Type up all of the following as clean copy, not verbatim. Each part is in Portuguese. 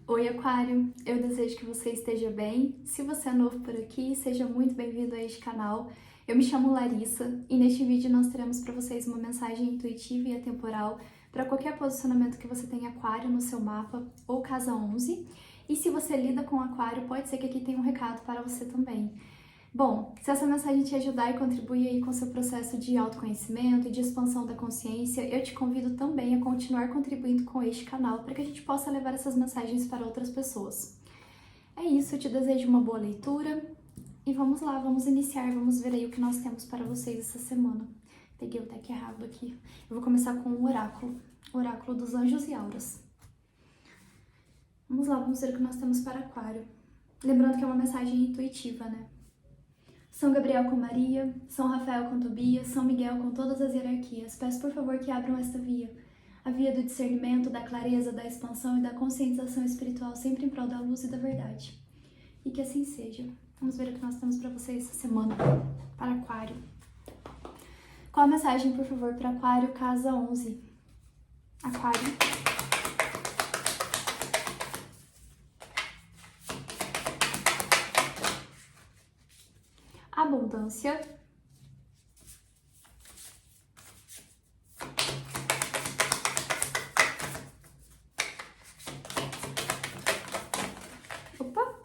Oi, Aquário! Eu desejo que você esteja bem. Se você é novo por aqui, seja muito bem-vindo a este canal. Eu me chamo Larissa e neste vídeo nós teremos para vocês uma mensagem intuitiva e atemporal para qualquer posicionamento que você tenha Aquário no seu mapa ou casa 11. E se você lida com Aquário, pode ser que aqui tenha um recado para você também. Bom, se essa mensagem te ajudar e contribuir aí com o seu processo de autoconhecimento e de expansão da consciência, eu te convido também a continuar contribuindo com este canal para que a gente possa levar essas mensagens para outras pessoas. É isso, eu te desejo uma boa leitura e vamos lá, vamos iniciar, vamos ver aí o que nós temos para vocês essa semana. Peguei o deck errado aqui. Eu vou começar com o oráculo dos anjos e auras. Vamos lá, vamos ver o que nós temos para Aquário. Lembrando que é uma mensagem intuitiva, né? São Gabriel com Maria, São Rafael com Tobias, São Miguel com todas as hierarquias. Peço por favor que abram esta via. A via do discernimento, da clareza, da expansão e da conscientização espiritual, sempre em prol da luz e da verdade. E que assim seja. Vamos ver o que nós temos para vocês essa semana, para Aquário. Qual a mensagem, por favor, para Aquário, casa 11? Aquário. Abundância. Opa!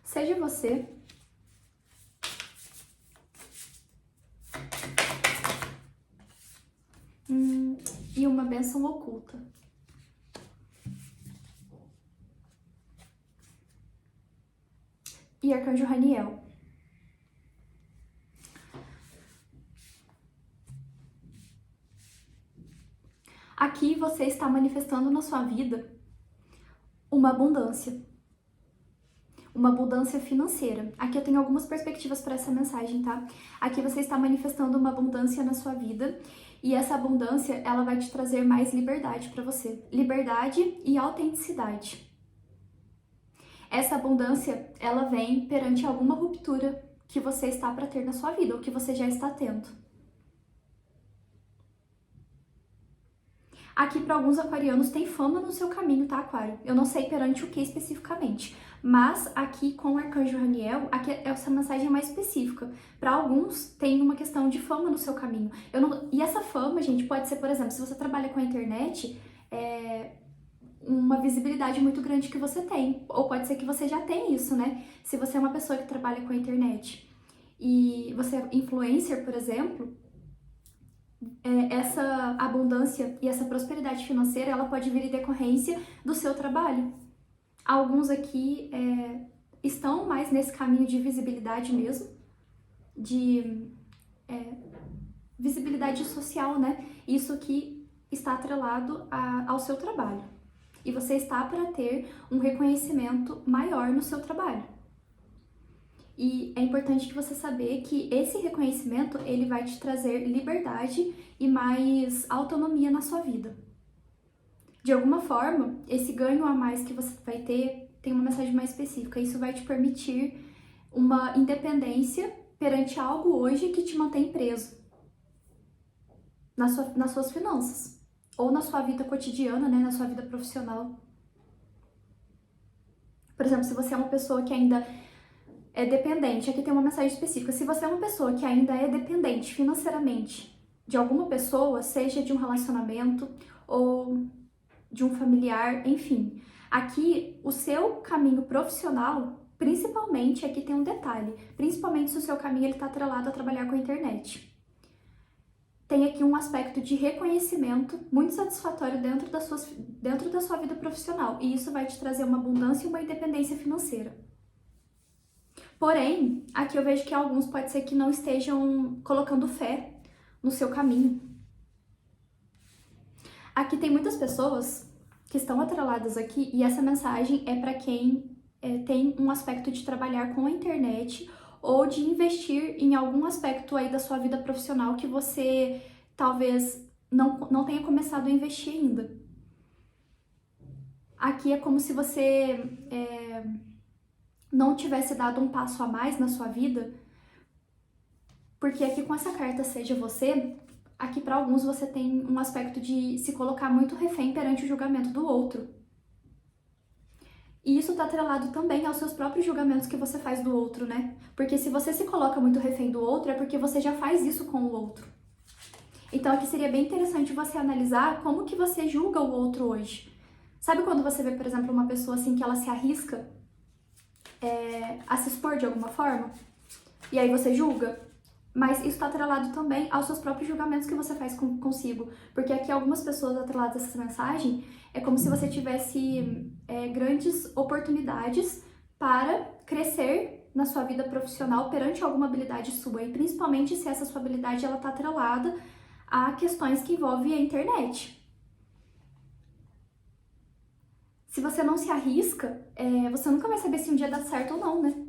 Seja você. E uma bênção oculta. E Arcanjo Raniel. Aqui você está manifestando na sua vida uma abundância financeira. Aqui eu tenho algumas perspectivas para essa mensagem, tá? Aqui você está manifestando uma abundância na sua vida e essa abundância, ela vai te trazer mais liberdade para você. Liberdade e autenticidade. Essa abundância, ela vem perante alguma ruptura que você está para ter na sua vida ou que você já está tendo. Aqui, para alguns aquarianos, tem fama no seu caminho, tá, Aquário? Eu não sei perante o que especificamente, mas aqui com o Arcanjo Raniel, aqui essa mensagem é mais específica. Para alguns, tem uma questão de fama no seu caminho. E essa fama, gente, pode ser, por exemplo, se você trabalha com a internet, uma visibilidade muito grande que você tem. Ou pode ser que você já tem isso, né? Se você é uma pessoa que trabalha com a internet e você é influencer, por exemplo, essa abundância e essa prosperidade financeira, ela pode vir em decorrência do seu trabalho. Alguns aqui estão mais nesse caminho de visibilidade mesmo, de visibilidade social, né? Isso que está atrelado ao seu trabalho. E você está para ter um reconhecimento maior no seu trabalho. E é importante que você saber que esse reconhecimento, ele vai te trazer liberdade e mais autonomia na sua vida. De alguma forma, esse ganho a mais que você vai ter, tem uma mensagem mais específica. Isso vai te permitir uma independência perante algo hoje que te mantém preso nas suas finanças. Ou na sua vida cotidiana, né, na sua vida profissional. Por exemplo, se você é uma pessoa que ainda é dependente, aqui tem uma mensagem específica. Se você é uma pessoa que ainda é dependente financeiramente de alguma pessoa, seja de um relacionamento ou de um familiar, enfim. Aqui, o seu caminho profissional, principalmente, aqui tem um detalhe, principalmente se o seu caminho está atrelado a trabalhar com a internet. Tem aqui um aspecto de reconhecimento muito satisfatório dentro da sua vida profissional, e isso vai te trazer uma abundância e uma independência financeira. Porém, aqui eu vejo que alguns pode ser que não estejam colocando fé no seu caminho. Aqui tem muitas pessoas que estão atreladas aqui e essa mensagem é para quem tem um aspecto de trabalhar com a internet ou de investir em algum aspecto aí da sua vida profissional que você talvez não tenha começado a investir ainda. Aqui é como se você não tivesse dado um passo a mais na sua vida, porque aqui com essa carta Seja Você, aqui para alguns você tem um aspecto de se colocar muito refém perante o julgamento do outro. E isso tá atrelado também aos seus próprios julgamentos que você faz do outro, né? Porque se você se coloca muito refém do outro, é porque você já faz isso com o outro. Então aqui seria bem interessante você analisar como que você julga o outro hoje. Sabe quando você vê, por exemplo, uma pessoa assim que ela se arrisca a se expor de alguma forma? E aí você julga? Mas isso está atrelado também aos seus próprios julgamentos que você faz consigo. Porque aqui algumas pessoas atreladas a essa mensagem é como se você tivesse grandes oportunidades para crescer na sua vida profissional perante alguma habilidade sua. E principalmente se essa sua habilidade está atrelada a questões que envolvem a internet. Se você não se arrisca, você nunca vai saber se um dia dá certo ou não, né?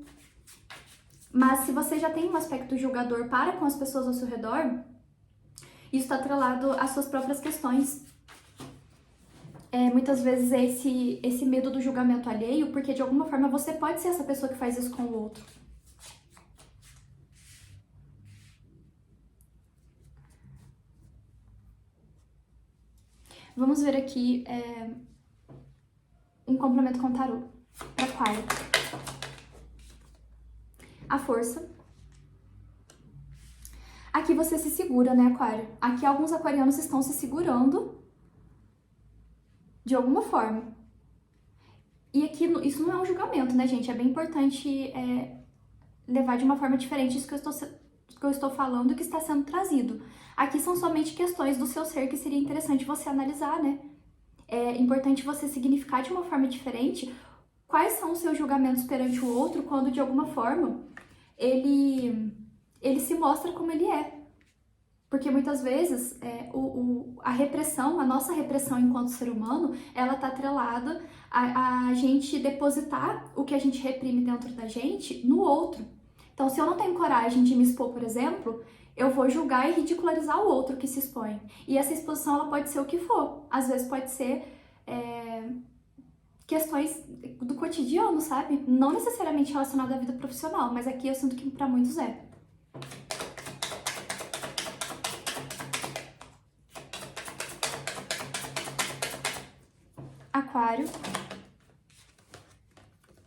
Mas se você já tem um aspecto julgador para com as pessoas ao seu redor, isso está atrelado às suas próprias questões. Muitas vezes é esse medo do julgamento alheio, porque de alguma forma você pode ser essa pessoa que faz isso com o outro. Vamos ver aqui um complemento com o tarô para Aquário. A força. Aqui você se segura, né, Aquário? Aqui alguns aquarianos estão se segurando de alguma forma. E aqui isso não é um julgamento, né, gente? É bem importante levar de uma forma diferente isso que eu estou falando e que está sendo trazido. Aqui são somente questões do seu ser que seria interessante você analisar, né? É importante você significar de uma forma diferente quais são os seus julgamentos perante o outro quando, de alguma forma, ele se mostra como ele é. Porque muitas vezes a repressão, a nossa repressão enquanto ser humano, ela tá atrelada a gente depositar o que a gente reprime dentro da gente no outro. Então, se eu não tenho coragem de me expor, por exemplo, eu vou julgar e ridicularizar o outro que se expõe. E essa exposição, ela pode ser o que for. Às vezes pode ser questões do cotidiano, sabe? Não necessariamente relacionado à vida profissional, mas aqui eu sinto que para muitos é. Aquário,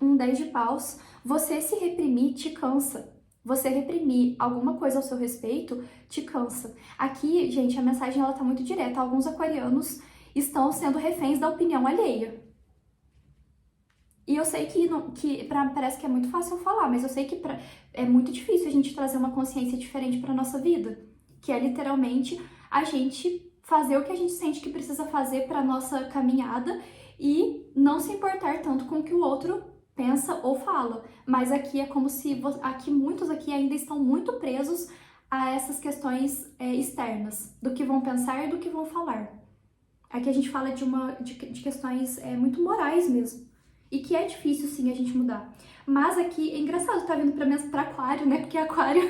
um 10 de paus. Você se reprimir te cansa. Você reprimir alguma coisa ao seu respeito te cansa. Aqui, gente, a mensagem ela tá muito direta. Alguns aquarianos estão sendo reféns da opinião alheia. E eu sei parece que é muito fácil falar, mas eu sei que é muito difícil a gente trazer uma consciência diferente para nossa vida, que é literalmente a gente fazer o que a gente sente que precisa fazer para nossa caminhada e não se importar tanto com o que o outro pensa ou fala. Mas aqui é como se muitos aqui ainda estão muito presos a essas questões externas, do que vão pensar e do que vão falar. Aqui a gente fala de questões muito morais mesmo. E que é difícil, sim, a gente mudar. Mas aqui, é engraçado, tá vindo pra Aquário, né? Porque Aquário,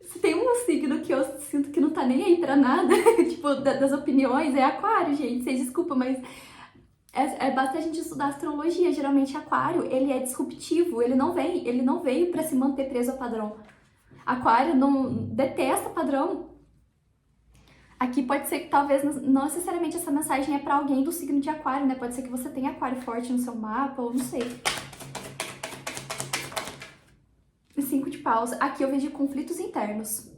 se tem um signo que eu sinto que não tá nem aí pra nada, tipo, das opiniões, é Aquário, gente. Vocês desculpam, mas basta a gente estudar astrologia. Geralmente, Aquário, ele é disruptivo, ele não veio pra se manter preso a padrão. Aquário não detesta padrão. Aqui pode ser que talvez não necessariamente essa mensagem é para alguém do signo de Aquário, né? Pode ser que você tenha Aquário forte no seu mapa, ou não sei. 5 de paus. Aqui eu vejo conflitos internos.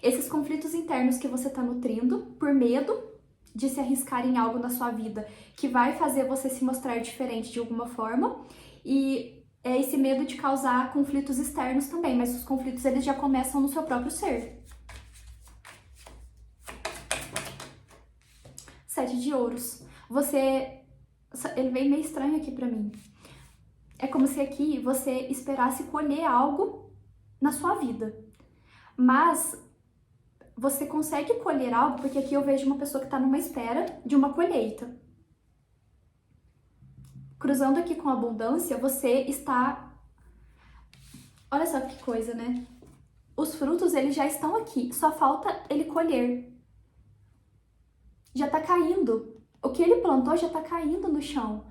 Esses conflitos internos que você tá nutrindo por medo de se arriscar em algo na sua vida que vai fazer você se mostrar diferente de alguma forma. E é esse medo de causar conflitos externos também, mas os conflitos eles já começam no seu próprio ser. 7 de ouros. Ele veio meio estranho aqui pra mim. É como se aqui você esperasse colher algo na sua vida. Mas você consegue colher algo, porque aqui eu vejo uma pessoa que tá numa espera de uma colheita. Cruzando aqui com abundância, você está... Olha só que coisa, né? Os frutos, eles já estão aqui. Só falta ele colher. Já tá caindo. O que ele plantou já tá caindo no chão.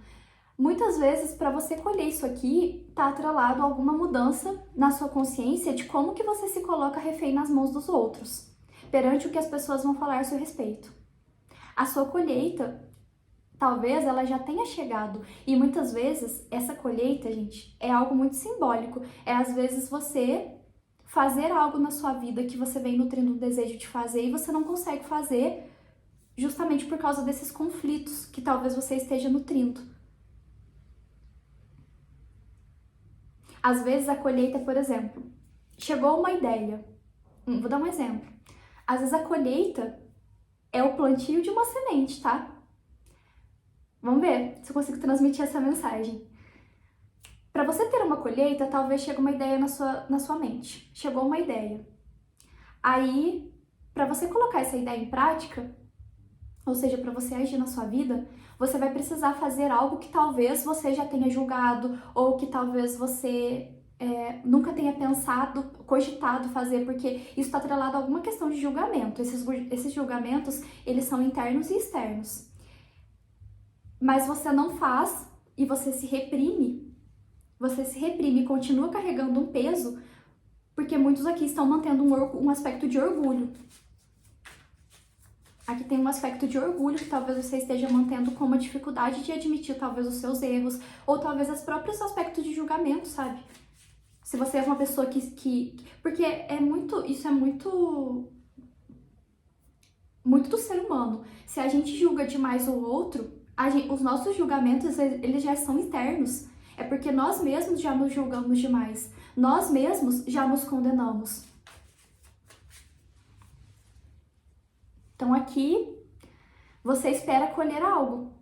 Muitas vezes, para você colher isso aqui, tá atrelado a alguma mudança na sua consciência de como que você se coloca refém nas mãos dos outros. perante o que as pessoas vão falar a seu respeito. A sua colheita, talvez ela já tenha chegado. E muitas vezes, essa colheita, gente, é algo muito simbólico. É às vezes você fazer algo na sua vida que você vem nutrindo um desejo de fazer e você não consegue fazer justamente por causa desses conflitos que talvez você esteja nutrindo. Às vezes a colheita, por exemplo, chegou uma ideia. Vou dar um exemplo. Às vezes a colheita é o plantio de uma semente, tá? Vamos ver se eu consigo transmitir essa mensagem. Para você ter uma colheita, talvez chegue uma ideia na sua mente. Chegou uma ideia. Aí, para você colocar essa ideia em prática, ou seja, para você agir na sua vida, você vai precisar fazer algo que talvez você já tenha julgado, ou que talvez você nunca tenha pensado, cogitado fazer, porque isso está atrelado a alguma questão de julgamento. Esses julgamentos, eles são internos e externos. Mas você não faz e você se reprime e continua carregando um peso, porque muitos aqui estão mantendo um aspecto de orgulho. Aqui tem um aspecto de orgulho que talvez você esteja mantendo com uma dificuldade de admitir talvez os seus erros, ou talvez os próprios aspectos de julgamento, sabe? Se você é uma pessoa porque isso é muito do ser humano. Se a gente julga demais o outro, os nossos julgamentos, eles já são internos. É porque nós mesmos já nos julgamos demais. Nós mesmos já nos condenamos. Então aqui, você espera colher algo.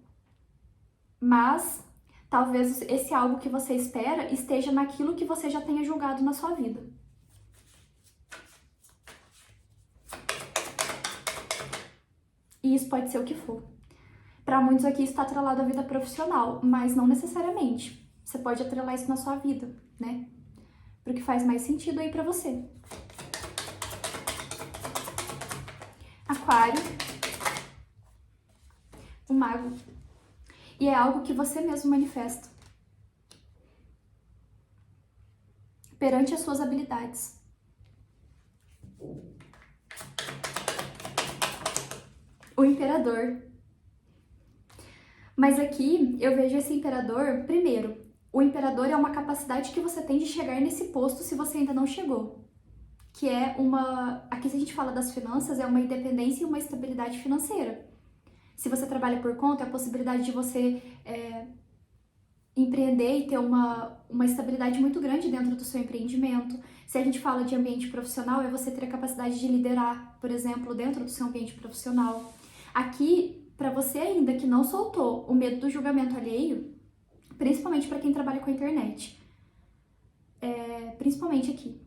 Mas talvez esse algo que você espera esteja naquilo que você já tenha julgado na sua vida. E isso pode ser o que for. Para muitos aqui está atrelado à vida profissional, mas não necessariamente. Você pode atrelar isso na sua vida, né? Porque faz mais sentido aí para você. Aquário. O mago. E é algo que você mesmo manifesta. Perante as suas habilidades. O imperador. Mas aqui eu vejo esse imperador, primeiro, o imperador é uma capacidade que você tem de chegar nesse posto se você ainda não chegou. Que é aqui se a gente fala das finanças, é uma independência e uma estabilidade financeira. Se você trabalha por conta, é a possibilidade de você empreender e ter uma estabilidade muito grande dentro do seu empreendimento. Se a gente fala de ambiente profissional, é você ter a capacidade de liderar, por exemplo, dentro do seu ambiente profissional. Aqui, para você ainda que não soltou o medo do julgamento alheio, principalmente para quem trabalha com a internet, principalmente aqui,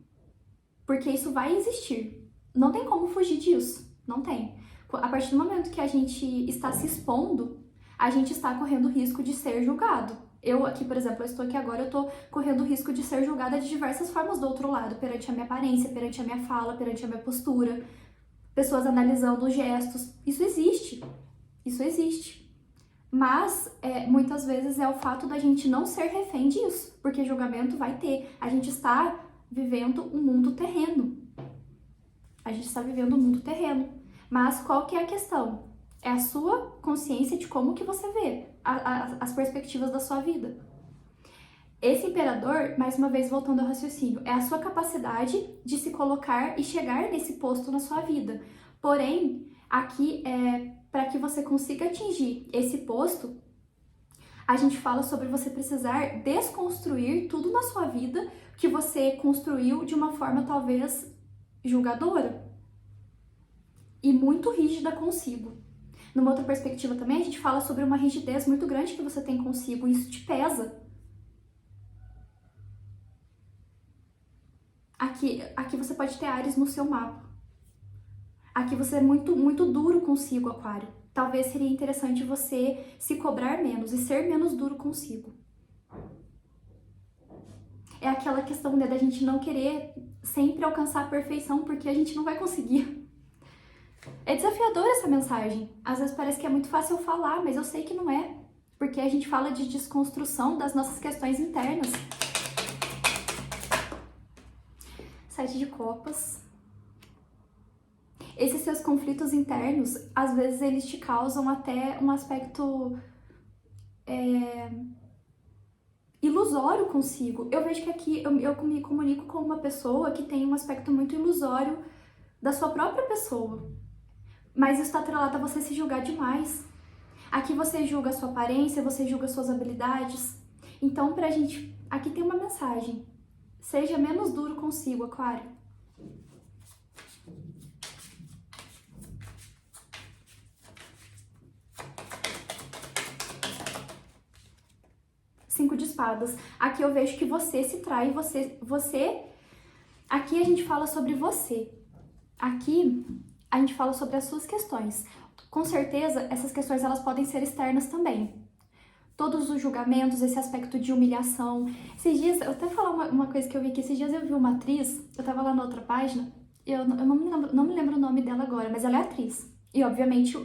porque isso vai existir. Não tem como fugir disso, não tem. A partir do momento que a gente está se expondo, a gente está correndo o risco de ser julgado. Eu aqui, por exemplo, eu estou aqui agora, eu estou correndo o risco de ser julgada de diversas formas do outro lado, perante a minha aparência, perante a minha fala, perante a minha postura, pessoas analisando os gestos. Isso existe. Mas, muitas vezes, é o fato da gente não ser refém disso, porque julgamento vai ter. A gente está vivendo um mundo terreno. Mas qual que é a questão? É a sua consciência de como que você vê as perspectivas da sua vida. Esse imperador, mais uma vez voltando ao raciocínio, é a sua capacidade de se colocar e chegar nesse posto na sua vida. Porém, aqui, para que você consiga atingir esse posto, a gente fala sobre você precisar desconstruir tudo na sua vida que você construiu de uma forma talvez julgadora e muito rígida consigo. Numa outra perspectiva também, a gente fala sobre uma rigidez muito grande que você tem consigo e isso te pesa. Aqui você pode ter Áries no seu mapa. Aqui você é muito, muito duro consigo, Aquário. Talvez seria interessante você se cobrar menos e ser menos duro consigo. É aquela questão, né, da gente não querer sempre alcançar a perfeição porque a gente não vai conseguir. É desafiadora essa mensagem. Às vezes parece que é muito fácil falar, mas eu sei que não é. Porque a gente fala de desconstrução das nossas questões internas. 7 de copas. Esses seus conflitos internos, às vezes eles te causam até um aspecto ilusório consigo. Eu vejo que aqui eu me comunico com uma pessoa que tem um aspecto muito ilusório da sua própria pessoa. Mas isso está atrelado a você se julgar demais. Aqui você julga a sua aparência, você julga as suas habilidades. Então, pra gente... Aqui tem uma mensagem. Seja menos duro consigo, Aquário. Cinco de espadas. Aqui eu vejo que você se trai, você... Aqui a gente fala sobre você. Aqui a gente fala sobre as suas questões. Com certeza, essas questões elas podem ser externas também. Todos os julgamentos, esse aspecto de humilhação. Esses dias, eu até falar uma coisa que eu vi aqui, esses dias eu vi uma atriz, eu tava lá na outra página, eu não me lembro o nome dela agora, mas ela é atriz. E obviamente,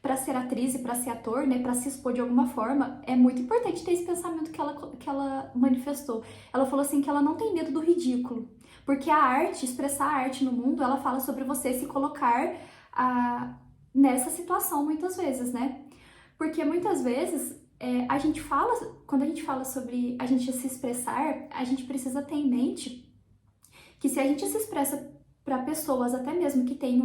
para ser atriz e para ser ator, né, para se expor de alguma forma, é muito importante ter esse pensamento que ela manifestou. Ela falou assim que ela não tem medo do ridículo, porque a arte, expressar a arte no mundo, ela fala sobre você se colocar nessa situação muitas vezes, né? Porque muitas vezes a gente fala, quando a gente fala sobre a gente se expressar, a gente precisa ter em mente que se a gente se expressa para pessoas até mesmo que têm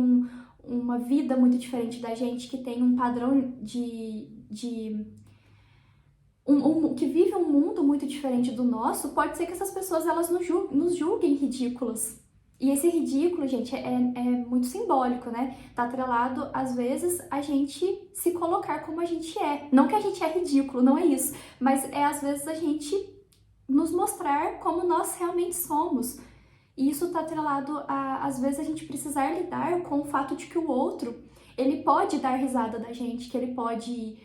uma vida muito diferente da gente, que tem um padrão que vive um mundo muito diferente do nosso, pode ser que essas pessoas elas nos julguem ridículas. E esse ridículo, gente, é muito simbólico, né? Tá atrelado, às vezes, a gente se colocar como a gente é. Não que a gente é ridículo, não é isso. Mas às vezes, a gente nos mostrar como nós realmente somos. E isso tá atrelado às vezes, a gente precisar lidar com o fato de que o outro, ele pode dar risada da gente, que ele pode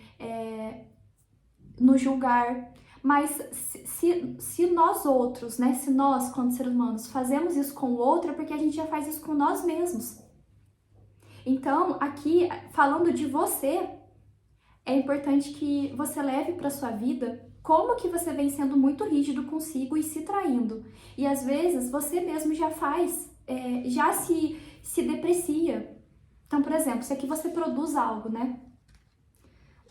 nos julgar. Mas se nós outros, né, se nós, quando seres humanos, fazemos isso com o outro, é porque a gente já faz isso com nós mesmos. Então, aqui, falando de você, é importante que você leve para sua vida como que você vem sendo muito rígido consigo e se traindo. E às vezes, você mesmo já faz, já se deprecia. Então, por exemplo, se aqui você produz algo, né?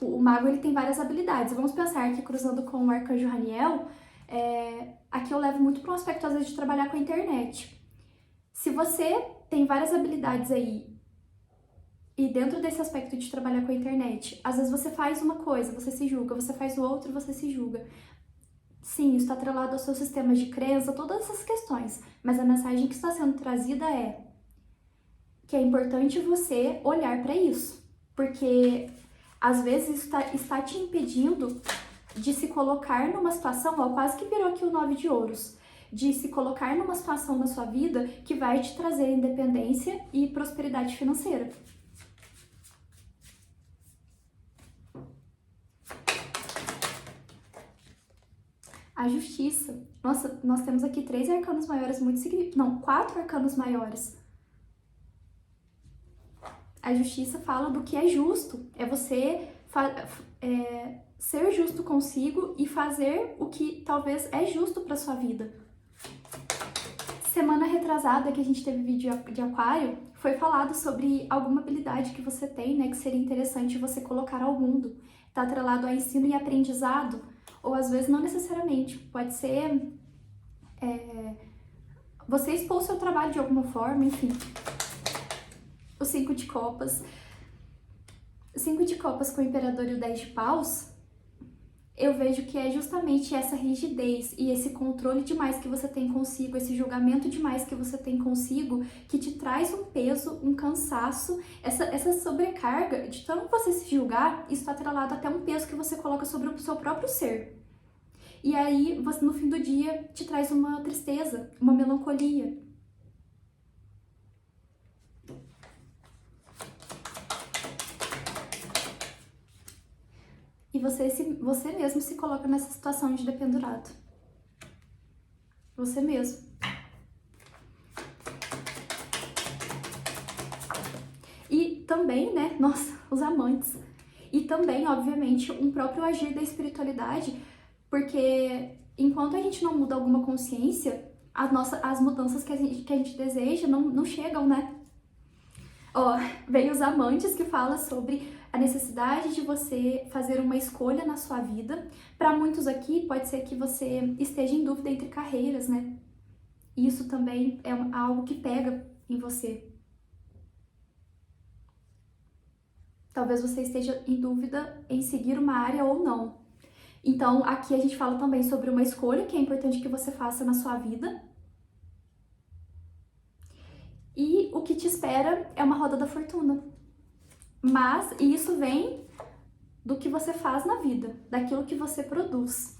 O mago, ele tem várias habilidades. Vamos pensar que, cruzando com o arcanjo Raniel, aqui eu levo muito para um aspecto, às vezes, de trabalhar com a internet. Se você tem várias habilidades aí, e dentro desse aspecto de trabalhar com a internet, às vezes você faz uma coisa, você se julga, você faz o outro, você se julga. Sim, isso está atrelado aos seus sistemas de crença, todas essas questões. Mas a mensagem que está sendo trazida é que é importante você olhar para isso. Porque às vezes isso está te impedindo de se colocar numa situação, ó, quase que virou aqui o 9 de ouros, de se colocar numa situação na sua vida que vai te trazer independência e prosperidade financeira. A justiça. Nossa, nós temos aqui 3 arcanos maiores muito significativos. Não, 4 arcanos maiores. A justiça fala do que é justo. É você ser justo consigo e fazer o que talvez é justo para sua vida. Semana retrasada que a gente teve vídeo de Aquário, foi falado sobre alguma habilidade que você tem, né, que seria interessante você colocar ao mundo. Tá atrelado a ensino e aprendizado, ou às vezes não necessariamente. Pode ser você expor o seu trabalho de alguma forma, enfim. O 5 de copas. O 5 de copas com o imperador e o 10 de paus, eu vejo que é justamente essa rigidez e esse controle demais que você tem consigo, esse julgamento demais que você tem consigo, que te traz um peso, um cansaço, essa sobrecarga de tanto você se julgar, isso está atrelado até um peso que você coloca sobre o seu próprio ser. E aí, você, no fim do dia, te traz uma tristeza, uma melancolia. E você mesmo se coloca nessa situação de dependurado. Você mesmo. E também, né, nossa, os amantes. E também, obviamente, um próprio agir da espiritualidade, porque enquanto a gente não muda alguma consciência, as mudanças que a gente deseja não chegam, né? Ó, veio os amantes que fala sobre a necessidade de você fazer uma escolha na sua vida. Para muitos aqui, pode ser que você esteja em dúvida entre carreiras, né? Isso também é algo que pega em você. Talvez você esteja em dúvida em seguir uma área ou não. Então, aqui a gente fala também sobre uma escolha que é importante que você faça na sua vida. E o que te espera é uma roda da fortuna. Mas isso vem do que você faz na vida, daquilo que você produz.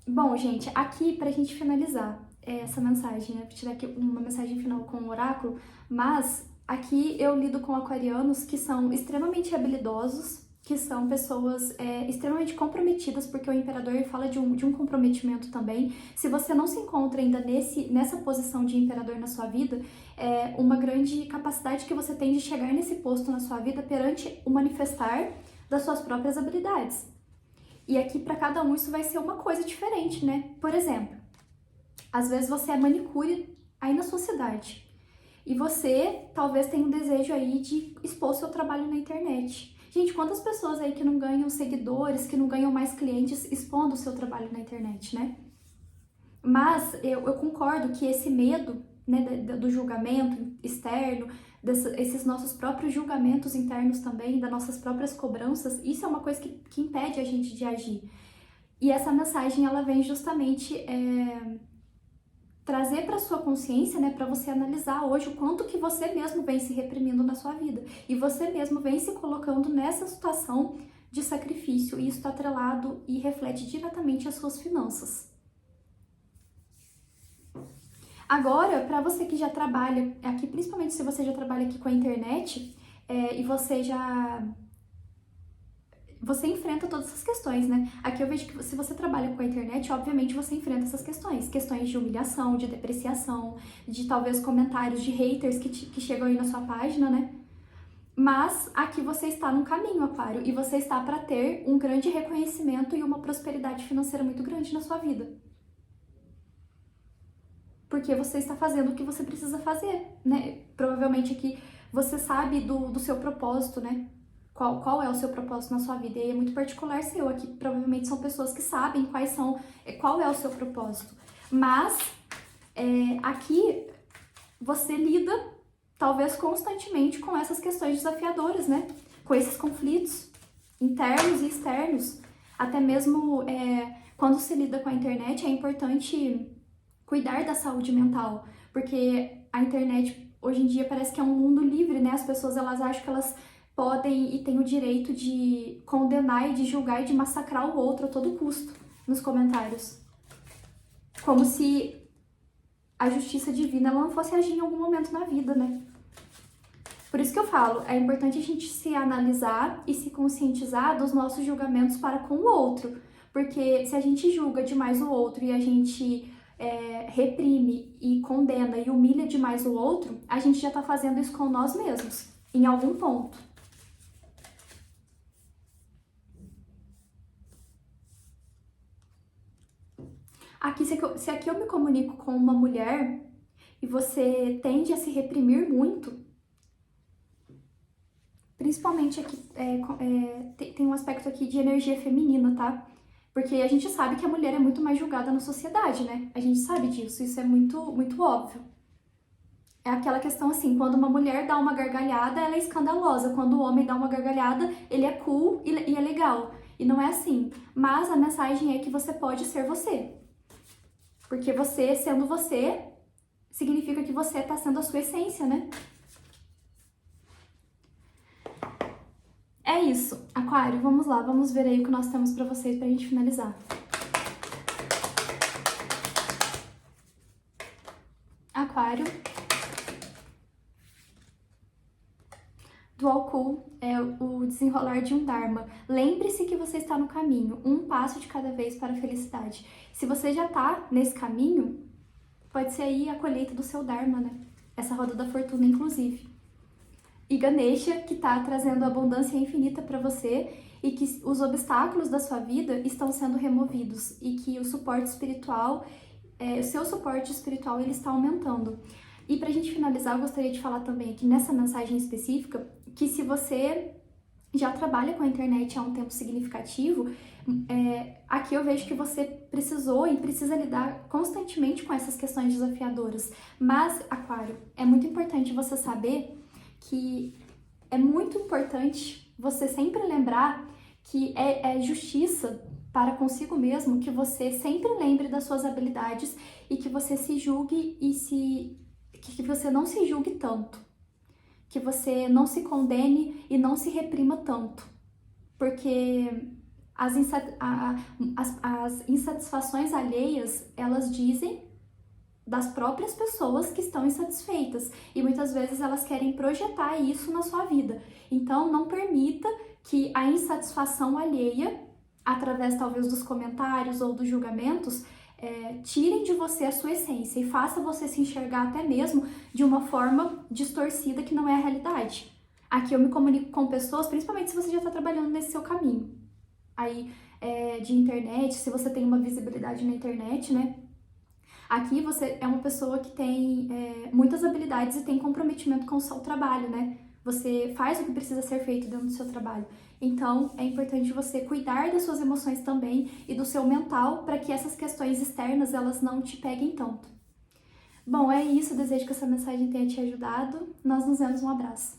Bom, gente, aqui pra gente finalizar essa mensagem, né? Vou tirar aqui uma mensagem final com o oráculo, mas aqui eu lido com aquarianos que são extremamente habilidosos, que são pessoas extremamente comprometidas, porque o imperador fala de um comprometimento também. Se você não se encontra ainda nessa posição de imperador na sua vida, é uma grande capacidade que você tem de chegar nesse posto na sua vida perante o manifestar das suas próprias habilidades. E aqui para cada um isso vai ser uma coisa diferente, né? Por exemplo, às vezes você é manicure aí na sua cidade e você talvez tenha um desejo aí de expor seu trabalho na internet. Gente, quantas pessoas aí que não ganham seguidores, que não ganham mais clientes expondo o seu trabalho na internet, né? Mas eu concordo que esse medo, né, do julgamento externo, esses nossos próprios julgamentos internos também, das nossas próprias cobranças, isso é uma coisa que impede a gente de agir. E essa mensagem, ela vem justamente trazer para sua consciência, né, para você analisar hoje o quanto que você mesmo vem se reprimindo na sua vida. E você mesmo vem se colocando nessa situação de sacrifício. E isso está atrelado e reflete diretamente as suas finanças. Agora, para você que já trabalha aqui, principalmente se você já trabalha aqui com a internet e você enfrenta todas essas questões, né? Aqui eu vejo que se você trabalha com a internet, obviamente você enfrenta essas questões. Questões de humilhação, de depreciação, de talvez comentários de haters que chegam aí na sua página, né? Mas aqui você está num caminho, Aquário, e você está para ter um grande reconhecimento e uma prosperidade financeira muito grande na sua vida. Porque você está fazendo o que você precisa fazer, né? Provavelmente aqui você sabe do seu propósito, né? Qual é o seu propósito na sua vida? E aí é muito particular seu. Aqui provavelmente são pessoas que sabem qual é o seu propósito. Mas aqui você lida, talvez constantemente, com essas questões desafiadoras, né? Com esses conflitos internos e externos. Até mesmo quando se lida com a internet, é importante cuidar da saúde mental, porque a internet hoje em dia parece que é um mundo livre, né? As pessoas elas acham que elas podem e têm o direito de condenar e de julgar e de massacrar o outro a todo custo nos comentários. Como se a justiça divina ela não fosse agir em algum momento na vida, né? Por isso que eu falo, é importante a gente se analisar e se conscientizar dos nossos julgamentos para com o outro, porque se a gente julga demais o outro e a gente reprime e condena e humilha demais o outro, a gente já tá fazendo isso com nós mesmos, em algum ponto. Aqui, se aqui eu me comunico com uma mulher e você tende a se reprimir muito, principalmente aqui, tem um aspecto aqui de energia feminina, tá? Porque a gente sabe que a mulher é muito mais julgada na sociedade, né? A gente sabe disso, isso é muito, muito óbvio. É aquela questão assim, quando uma mulher dá uma gargalhada, ela é escandalosa. Quando o homem dá uma gargalhada, ele é cool e é legal. E não é assim. Mas a mensagem é que você pode ser você. Porque você, sendo você, significa que você tá sendo a sua essência, né? É isso, Aquário, vamos lá, vamos ver aí o que nós temos pra vocês pra gente finalizar. Aquário. Dual Cool é o desenrolar de um Dharma. Lembre-se que você está no caminho, um passo de cada vez para a felicidade. Se você já tá nesse caminho, pode ser aí a colheita do seu Dharma, né? Essa roda da fortuna, inclusive. E Ganesha, que tá trazendo abundância infinita para você e que os obstáculos da sua vida estão sendo removidos e que o suporte espiritual, o seu suporte espiritual, ele está aumentando. E pra gente finalizar, eu gostaria de falar também aqui nessa mensagem específica que se você já trabalha com a internet há um tempo significativo, aqui eu vejo que você precisou e precisa lidar constantemente com essas questões desafiadoras. Mas, Aquário, é muito importante você saber que é muito importante você sempre lembrar que é justiça para consigo mesmo que você sempre lembre das suas habilidades e que você se julgue que você não se julgue tanto, que você não se condene e não se reprima tanto, porque as insatisfações alheias, elas dizem das próprias pessoas que estão insatisfeitas e muitas vezes elas querem projetar isso na sua vida. Então, não permita que a insatisfação alheia, através talvez dos comentários ou dos julgamentos, tirem de você a sua essência e faça você se enxergar até mesmo de uma forma distorcida que não é a realidade. Aqui eu me comunico com pessoas, principalmente se você já está trabalhando nesse seu caminho aí de internet, se você tem uma visibilidade na internet, né? Aqui você é uma pessoa que tem muitas habilidades e tem comprometimento com o seu trabalho, né? Você faz o que precisa ser feito dentro do seu trabalho. Então, é importante você cuidar das suas emoções também e do seu mental para que essas questões externas, elas não te peguem tanto. Bom, é isso. Desejo que essa mensagem tenha te ajudado. Nós nos vemos. Um abraço.